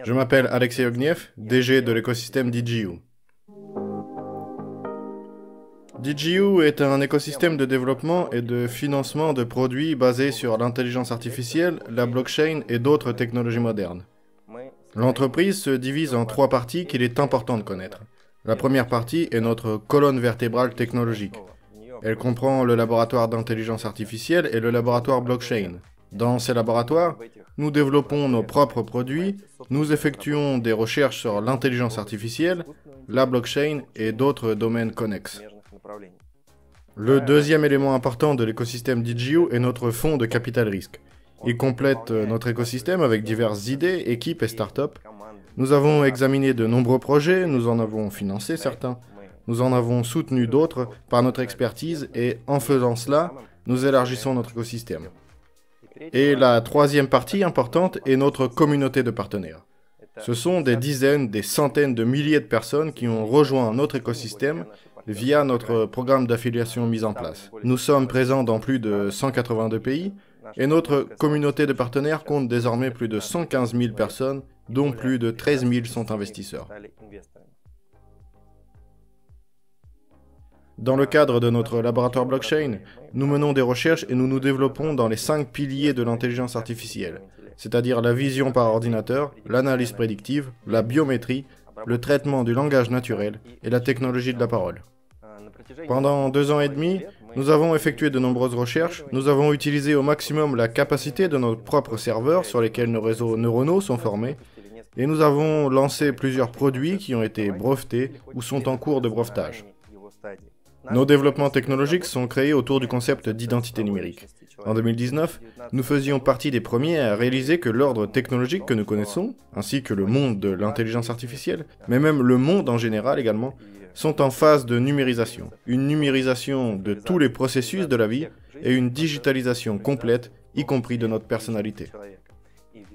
Je m'appelle Alexei Ogniev, DG de l'écosystème DigiU. DigiU est un écosystème de développement et de financement de produits basés sur l'intelligence artificielle, la blockchain et d'autres technologies modernes. L'entreprise se divise en trois parties qu'il est important de connaître. La première partie est notre colonne vertébrale technologique. Elle comprend le laboratoire d'intelligence artificielle et le laboratoire blockchain. Dans ces laboratoires, nous développons nos propres produits, nous effectuons des recherches sur l'intelligence artificielle, la blockchain et d'autres domaines connexes. Le deuxième élément important de l'écosystème DigiU est notre fonds de capital risque. Il complète notre écosystème avec diverses idées, équipes et startups. Nous avons examiné de nombreux projets, nous en avons financé certains, nous en avons soutenu d'autres par notre expertise et en faisant cela, nous élargissons notre écosystème. Et la troisième partie importante est notre communauté de partenaires. Ce sont des dizaines, des centaines de milliers de personnes qui ont rejoint notre écosystème via notre programme d'affiliation mis en place. Nous sommes présents dans plus de 182 pays et notre communauté de partenaires compte désormais plus de 115 000 personnes, dont plus de 13 000 sont investisseurs. Dans le cadre de notre laboratoire blockchain, nous menons des recherches et nous nous développons dans les 5 piliers de l'intelligence artificielle, c'est-à-dire la vision par ordinateur, l'analyse prédictive, la biométrie, le traitement du langage naturel et la technologie de la parole. Pendant 2 ans et demi, nous avons effectué de nombreuses recherches, nous avons utilisé au maximum la capacité de nos propres serveurs sur lesquels nos réseaux neuronaux sont formés, et nous avons lancé plusieurs produits qui ont été brevetés ou sont en cours de brevetage. Nos développements technologiques sont créés autour du concept d'identité numérique. En 2019, nous faisions partie des premiers à réaliser que l'ordre technologique que nous connaissons, ainsi que le monde de l'intelligence artificielle, mais même le monde en général également, sont en phase de numérisation. Une numérisation de tous les processus de la vie et une digitalisation complète, y compris de notre personnalité.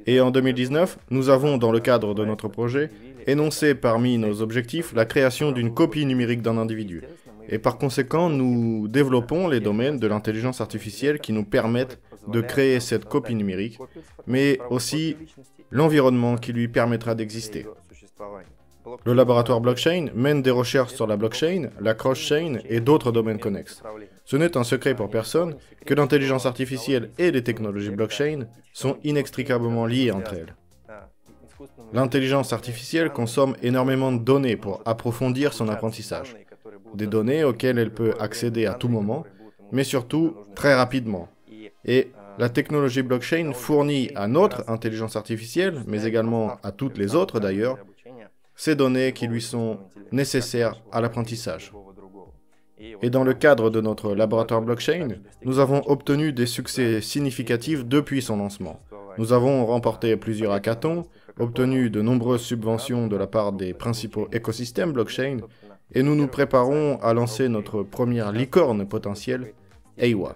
Et en 2019, nous avons, dans le cadre de notre projet, énoncé parmi nos objectifs la création d'une copie numérique d'un individu. Et par conséquent, nous développons les domaines de l'intelligence artificielle qui nous permettent de créer cette copie numérique, mais aussi l'environnement qui lui permettra d'exister. Le laboratoire blockchain mène des recherches sur la blockchain, la cross-chain et d'autres domaines connexes. Ce n'est un secret pour personne que l'intelligence artificielle et les technologies blockchain sont inextricablement liées entre elles. L'intelligence artificielle consomme énormément de données pour approfondir son apprentissage. Des données auxquelles elle peut accéder à tout moment, mais surtout très rapidement. Et la technologie blockchain fournit à notre intelligence artificielle, mais également à toutes les autres d'ailleurs, ces données qui lui sont nécessaires à l'apprentissage. Et dans le cadre de notre laboratoire blockchain, nous avons obtenu des succès significatifs depuis son lancement. Nous avons remporté plusieurs hackathons, obtenu de nombreuses subventions de la part des principaux écosystèmes blockchain, et nous nous préparons à lancer notre première licorne potentielle, Eywa.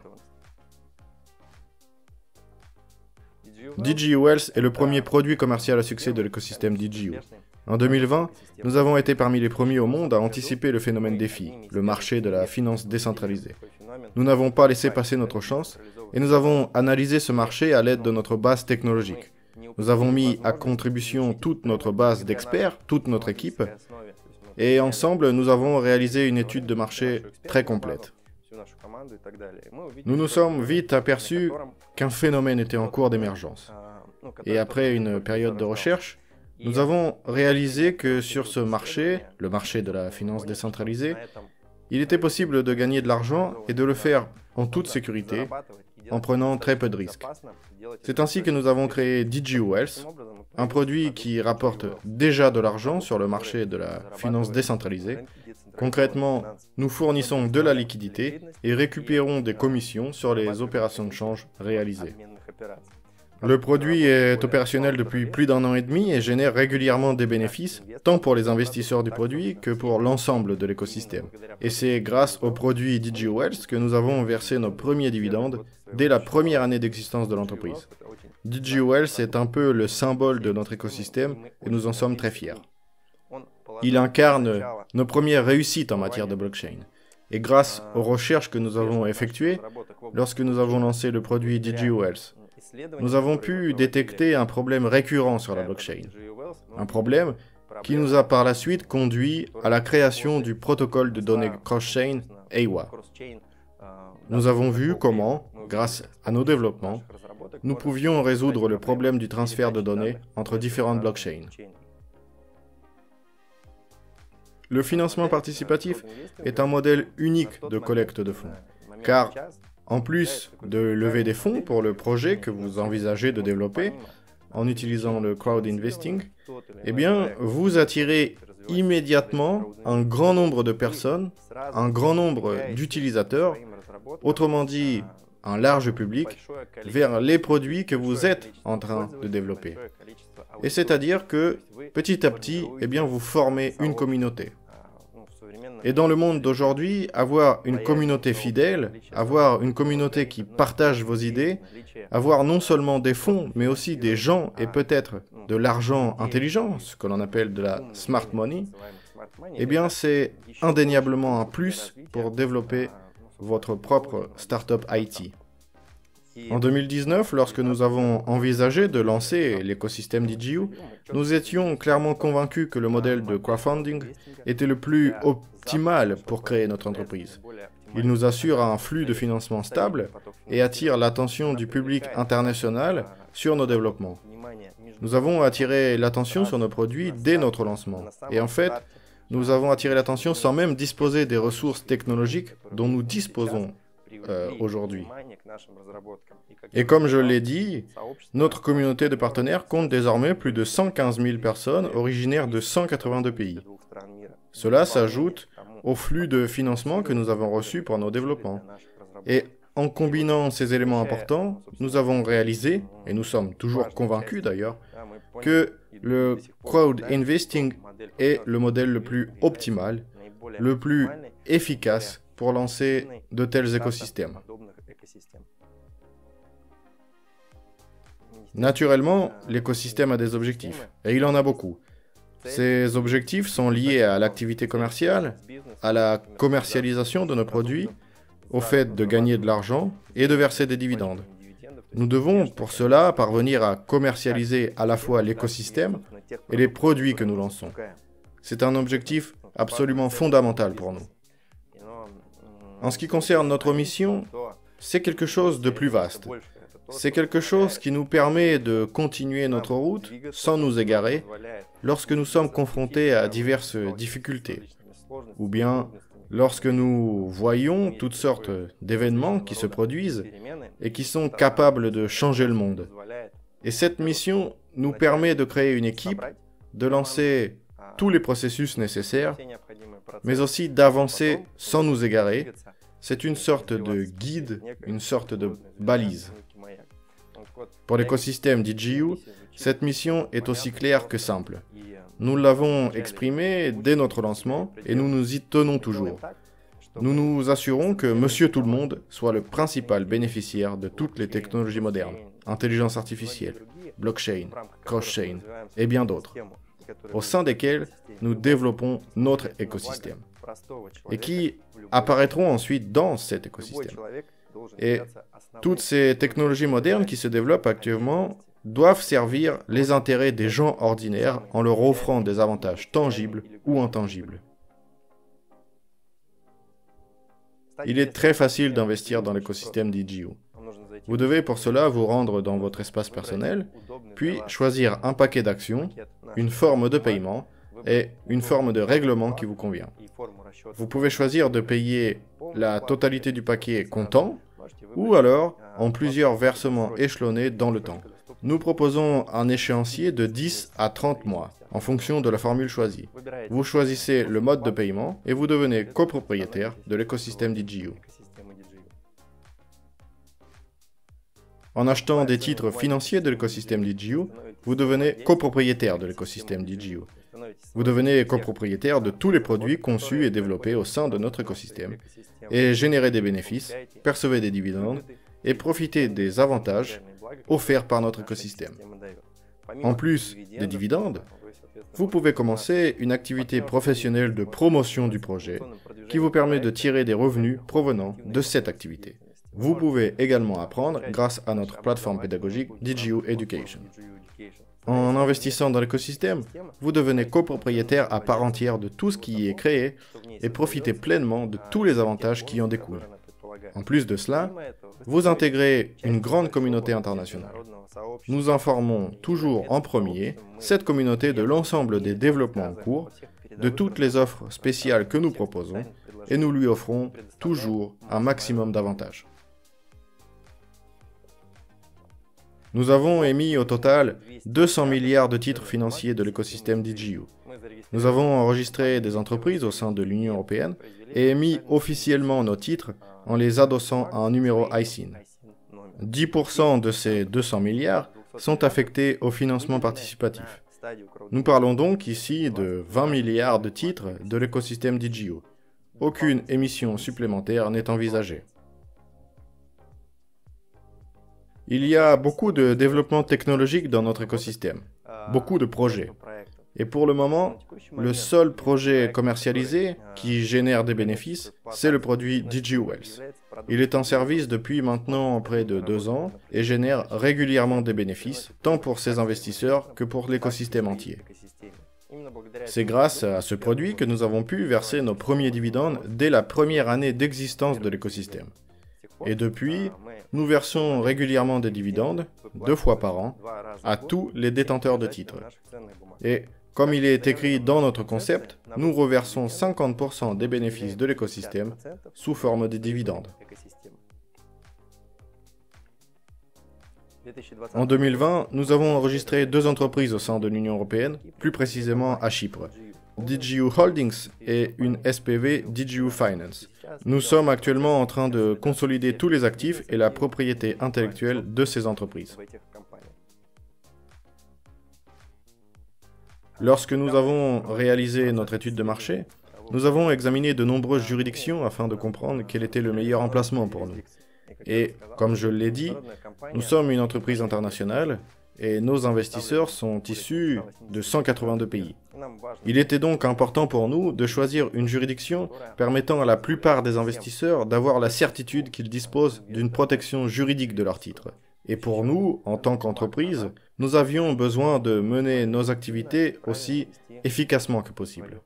DigiU Health est le premier produit commercial à succès de l'écosystème DigiU. En 2020, nous avons été parmi les premiers au monde à anticiper le phénomène défi, le marché de la finance décentralisée. Nous n'avons pas laissé passer notre chance et nous avons analysé ce marché à l'aide de notre base technologique. Nous avons mis à contribution toute notre base d'experts, toute notre équipe, et ensemble, nous avons réalisé une étude de marché très complète. Nous nous sommes vite aperçus qu'un phénomène était en cours d'émergence. Et après une période de recherche, nous avons réalisé que sur ce marché, le marché de la finance décentralisée, il était possible de gagner de l'argent et de le faire en toute sécurité, en prenant très peu de risques. C'est ainsi que nous avons créé DigiU Health, un produit qui rapporte déjà de l'argent sur le marché de la finance décentralisée. Concrètement, nous fournissons de la liquidité et récupérons des commissions sur les opérations de change réalisées. Le produit est opérationnel depuis plus d'1 an et demi et génère régulièrement des bénéfices, tant pour les investisseurs du produit que pour l'ensemble de l'écosystème. Et c'est grâce au produit DigiU Health que nous avons versé nos premiers dividendes dès la première année d'existence de l'entreprise. DigiU Health est un peu le symbole de notre écosystème et nous en sommes très fiers. Il incarne nos premières réussites en matière de blockchain. Et grâce aux recherches que nous avons effectuées, lorsque nous avons lancé le produit DigiU Health, nous avons pu détecter un problème récurrent sur la blockchain. Un problème qui nous a par la suite conduit à la création du protocole de données cross-chain AWA. Nous avons vu comment, grâce à nos développements, nous pouvions résoudre le problème du transfert de données entre différentes blockchains. Le financement participatif est un modèle unique de collecte de fonds, car en plus de lever des fonds pour le projet que vous envisagez de développer en utilisant le crowd investing, eh bien, vous attirez immédiatement un grand nombre de personnes, un grand nombre d'utilisateurs, autrement dit, un large public, vers les produits que vous êtes en train de développer. Et c'est-à-dire que, petit à petit, eh bien, vous formez une communauté. Et dans le monde d'aujourd'hui, avoir une communauté fidèle, avoir une communauté qui partage vos idées, avoir non seulement des fonds, mais aussi des gens et peut-être de l'argent intelligent, ce que l'on appelle de la smart money, eh bien c'est indéniablement un plus pour développer votre propre startup IT. En 2019, lorsque nous avons envisagé de lancer l'écosystème DigiU, nous étions clairement convaincus que le modèle de crowdfunding était le plus optimal pour créer notre entreprise. Il nous assure un flux de financement stable et attire l'attention du public international sur nos développements. Nous avons attiré l'attention sur nos produits dès notre lancement. Et en fait, nous avons attiré l'attention sans même disposer des ressources technologiques dont nous disposons aujourd'hui. Et comme je l'ai dit, notre communauté de partenaires compte désormais plus de 115 000 personnes originaires de 182 pays. Cela s'ajoute au flux de financement que nous avons reçu pour nos développements. Et en combinant ces éléments importants, nous avons réalisé, et nous sommes toujours convaincus d'ailleurs, que le crowd investing est le modèle le plus optimal, le plus efficace pour lancer de tels écosystèmes. Naturellement, l'écosystème a des objectifs, et il en a beaucoup. Ces objectifs sont liés à l'activité commerciale, à la commercialisation de nos produits, au fait de gagner de l'argent et de verser des dividendes. Nous devons, pour cela, parvenir à commercialiser à la fois l'écosystème et les produits que nous lançons. C'est un objectif absolument fondamental pour nous. En ce qui concerne notre mission, c'est quelque chose de plus vaste. C'est quelque chose qui nous permet de continuer notre route sans nous égarer lorsque nous sommes confrontés à diverses difficultés, ou bien lorsque nous voyons toutes sortes d'événements qui se produisent et qui sont capables de changer le monde. Et cette mission nous permet de créer une équipe, de lancer tous les processus nécessaires, mais aussi d'avancer sans nous égarer. C'est une sorte de guide, une sorte de balise. Pour l'écosystème DigiU, cette mission est aussi claire que simple. Nous l'avons exprimée dès notre lancement et nous nous y tenons toujours. Nous nous assurons que Monsieur Tout-le-Monde soit le principal bénéficiaire de toutes les technologies modernes, intelligence artificielle, blockchain, cross-chain et bien d'autres, au sein desquelles nous développons notre écosystème et qui apparaîtront ensuite dans cet écosystème. Et toutes ces technologies modernes qui se développent actuellement doivent servir les intérêts des gens ordinaires en leur offrant des avantages tangibles ou intangibles. Il est très facile d'investir dans l'écosystème DigiU. Vous devez pour cela vous rendre dans votre espace personnel, puis choisir un paquet d'actions, une forme de paiement et une forme de règlement qui vous convient. Vous pouvez choisir de payer la totalité du paquet comptant, ou alors en plusieurs versements échelonnés dans le temps. Nous proposons un échéancier de 10 à 30 mois, en fonction de la formule choisie. Vous choisissez le mode de paiement et vous devenez copropriétaire de l'écosystème DigiU. En achetant des titres financiers de l'écosystème DigiU, vous devenez copropriétaire de l'écosystème DigiU. Vous devenez copropriétaire de tous les produits conçus et développés au sein de notre écosystème et générez des bénéfices, percevez des dividendes et profitez des avantages offerts par notre écosystème. En plus des dividendes, vous pouvez commencer une activité professionnelle de promotion du projet qui vous permet de tirer des revenus provenant de cette activité. Vous pouvez également apprendre grâce à notre plateforme pédagogique DigiU Education. En investissant dans l'écosystème, vous devenez copropriétaire à part entière de tout ce qui y est créé et profitez pleinement de tous les avantages qui en découlent. En plus de cela, vous intégrez une grande communauté internationale. Nous informons toujours en premier cette communauté de l'ensemble des développements en cours, de toutes les offres spéciales que nous proposons, et nous lui offrons toujours un maximum d'avantages. Nous avons émis au total 200 milliards de titres financiers de l'écosystème DigiU. Nous avons enregistré des entreprises au sein de l'Union européenne et émis officiellement nos titres en les adossant à un numéro ISIN. 10% de ces 200 milliards sont affectés au financement participatif. Nous parlons donc ici de 20 milliards de titres de l'écosystème DigiU. Aucune émission supplémentaire n'est envisagée. Il y a beaucoup de développement technologique dans notre écosystème, beaucoup de projets. Et pour le moment, le seul projet commercialisé qui génère des bénéfices, c'est le produit DigiWealth. Il est en service depuis maintenant près de 2 ans et génère régulièrement des bénéfices, tant pour ses investisseurs que pour l'écosystème entier. C'est grâce à ce produit que nous avons pu verser nos premiers dividendes dès la première année d'existence de l'écosystème. Et depuis, nous versons régulièrement des dividendes, 2 fois par an, à tous les détenteurs de titres. Et comme il est écrit dans notre concept, nous reversons 50% des bénéfices de l'écosystème sous forme de dividendes. En 2020, nous avons enregistré 2 entreprises au sein de l'Union européenne, plus précisément à Chypre, DigiU Holdings et une SPV DigiU Finance. Nous sommes actuellement en train de consolider tous les actifs et la propriété intellectuelle de ces entreprises. Lorsque nous avons réalisé notre étude de marché, nous avons examiné de nombreuses juridictions afin de comprendre quel était le meilleur emplacement pour nous. Et, comme je l'ai dit, nous sommes une entreprise internationale et nos investisseurs sont issus de 182 pays. Il était donc important pour nous de choisir une juridiction permettant à la plupart des investisseurs d'avoir la certitude qu'ils disposent d'une protection juridique de leurs titres. Et pour nous, en tant qu'entreprise, nous avions besoin de mener nos activités aussi efficacement que possible.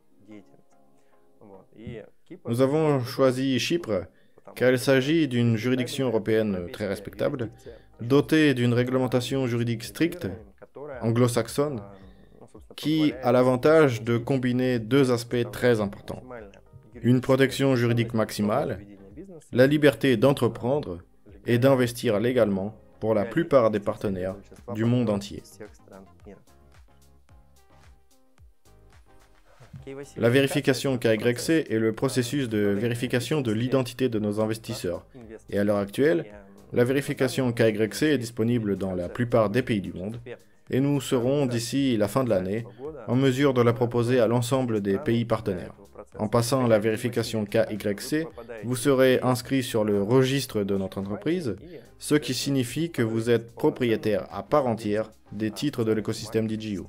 Nous avons choisi Chypre car il s'agit d'une juridiction européenne très respectable, dotée d'une réglementation juridique stricte, anglo-saxonne, qui a l'avantage de combiner 2 aspects très importants. Une protection juridique maximale, la liberté d'entreprendre et d'investir légalement pour la plupart des partenaires du monde entier. La vérification KYC est le processus de vérification de l'identité de nos investisseurs. Et à l'heure actuelle, la vérification KYC est disponible dans la plupart des pays du monde. Et nous serons, d'ici la fin de l'année, en mesure de la proposer à l'ensemble des pays partenaires. En passant la vérification KYC, vous serez inscrit sur le registre de notre entreprise, ce qui signifie que vous êtes propriétaire à part entière des titres de l'écosystème DigiU.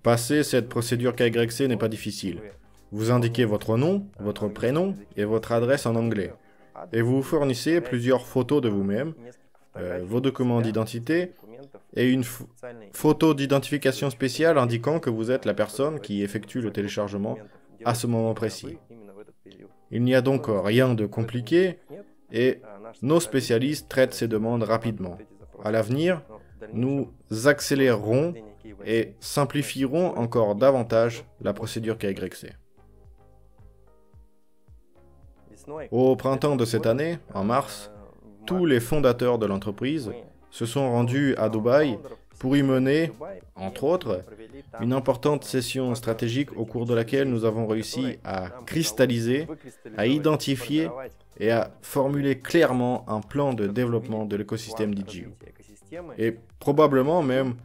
Passer cette procédure KYC n'est pas difficile. Vous indiquez votre nom, votre prénom et votre adresse en anglais. Et vous fournissez plusieurs photos de vous-même, vos documents d'identité et une photo d'identification spéciale indiquant que vous êtes la personne qui effectue le téléchargement à ce moment précis. Il n'y a donc rien de compliqué et nos spécialistes traitent ces demandes rapidement. À l'avenir, nous accélérerons et simplifierons encore davantage la procédure KYC. Au printemps de cette année, en mars, tous les fondateurs de l'entreprise se sont rendus à Dubaï pour y mener, entre autres, une importante session stratégique au cours de laquelle nous avons réussi à cristalliser, à identifier et à formuler clairement un plan de développement de l'écosystème DigiU. Et probablement même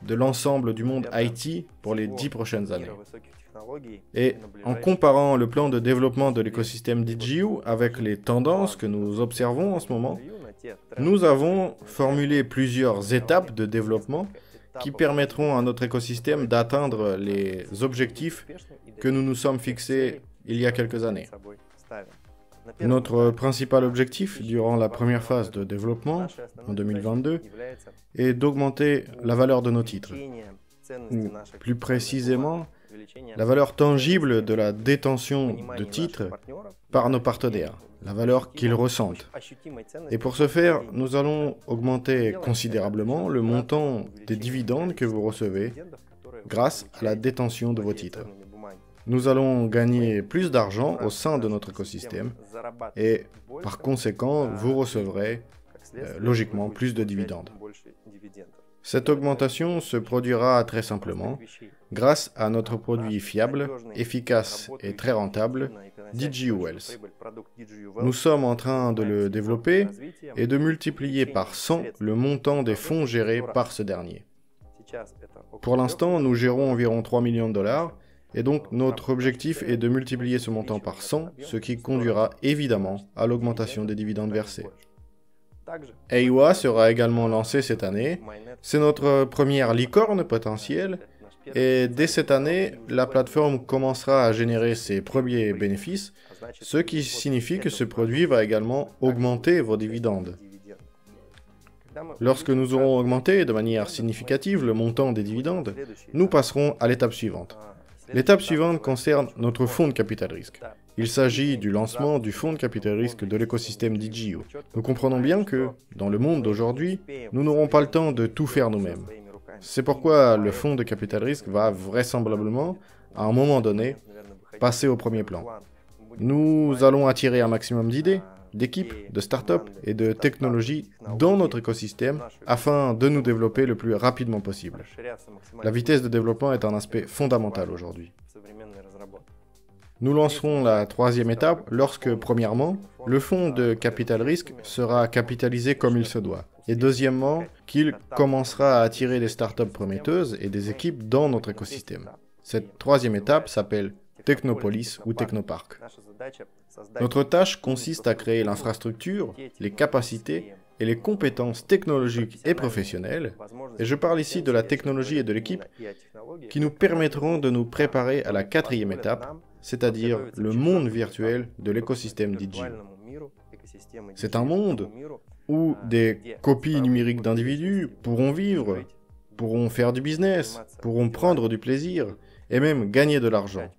de l'ensemble du monde IT pour les 10 prochaines années. Et en comparant le plan de développement de l'écosystème DigiU avec les tendances que nous observons en ce moment, nous avons formulé plusieurs étapes de développement qui permettront à notre écosystème d'atteindre les objectifs que nous nous sommes fixés il y a quelques années. Notre principal objectif durant la première phase de développement, en 2022, est d'augmenter la valeur de nos titres, ou plus précisément, la valeur tangible de la détention de titres par nos partenaires, la valeur qu'ils ressentent. Et pour ce faire, nous allons augmenter considérablement le montant des dividendes que vous recevez grâce à la détention de vos titres. Nous allons gagner plus d'argent au sein de notre écosystème et par conséquent, vous recevrez logiquement plus de dividendes. Cette augmentation se produira très simplement grâce à notre produit fiable, efficace et très rentable, DigiU Wealth. Nous sommes en train de le développer et de multiplier par 100 le montant des fonds gérés par ce dernier. Pour l'instant, nous gérons environ 3 millions de dollars et donc notre objectif est de multiplier ce montant par 100, ce qui conduira évidemment à l'augmentation des dividendes versés. AUA sera également lancé cette année. C'est notre première licorne potentielle et dès cette année, la plateforme commencera à générer ses premiers bénéfices, ce qui signifie que ce produit va également augmenter vos dividendes. Lorsque nous aurons augmenté de manière significative le montant des dividendes, nous passerons à l'étape suivante. L'étape suivante concerne notre fonds de capital risque. Il s'agit du lancement du fonds de capital risque de l'écosystème DigiU. Nous comprenons bien que, dans le monde d'aujourd'hui, nous n'aurons pas le temps de tout faire nous-mêmes. C'est pourquoi le fonds de capital risque va vraisemblablement, à un moment donné, passer au premier plan. Nous allons attirer un maximum d'idées, d'équipes, de startups et de technologies dans notre écosystème afin de nous développer le plus rapidement possible. La vitesse de développement est un aspect fondamental aujourd'hui. Nous lancerons la troisième étape lorsque, premièrement, le fonds de capital risque sera capitalisé comme il se doit, et deuxièmement, qu'il commencera à attirer des startups prometteuses et des équipes dans notre écosystème. Cette troisième étape s'appelle Technopolis ou Technopark. Notre tâche consiste à créer l'infrastructure, les capacités et les compétences technologiques et professionnelles, et je parle ici de la technologie et de l'équipe, qui nous permettront de nous préparer à la quatrième étape, c'est-à-dire le monde virtuel de l'écosystème DigiU. C'est un monde où des copies numériques d'individus pourront vivre, pourront faire du business, pourront prendre du plaisir et même gagner de l'argent.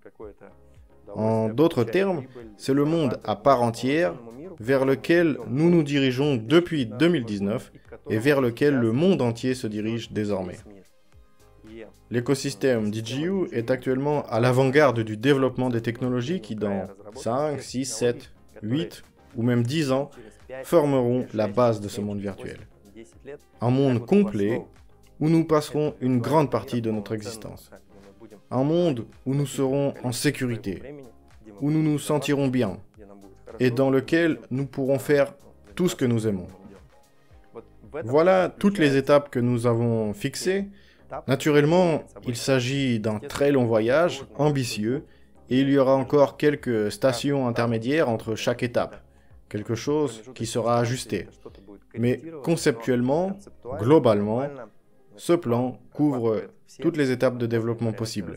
En d'autres termes, c'est le monde à part entière vers lequel nous nous dirigeons depuis 2019 et vers lequel le monde entier se dirige désormais. L'écosystème DigiU est actuellement à l'avant-garde du développement des technologies qui, dans 5, 6, 7, 8 ou même 10 ans, formeront la base de ce monde virtuel. Un monde complet où nous passerons une grande partie de notre existence. Un monde où nous serons en sécurité, où nous nous sentirons bien, et dans lequel nous pourrons faire tout ce que nous aimons. Voilà toutes les étapes que nous avons fixées. Naturellement, il s'agit d'un très long voyage, ambitieux, et il y aura encore quelques stations intermédiaires entre chaque étape, quelque chose qui sera ajusté. Mais conceptuellement, globalement, ce plan couvre toutes les étapes de développement possibles.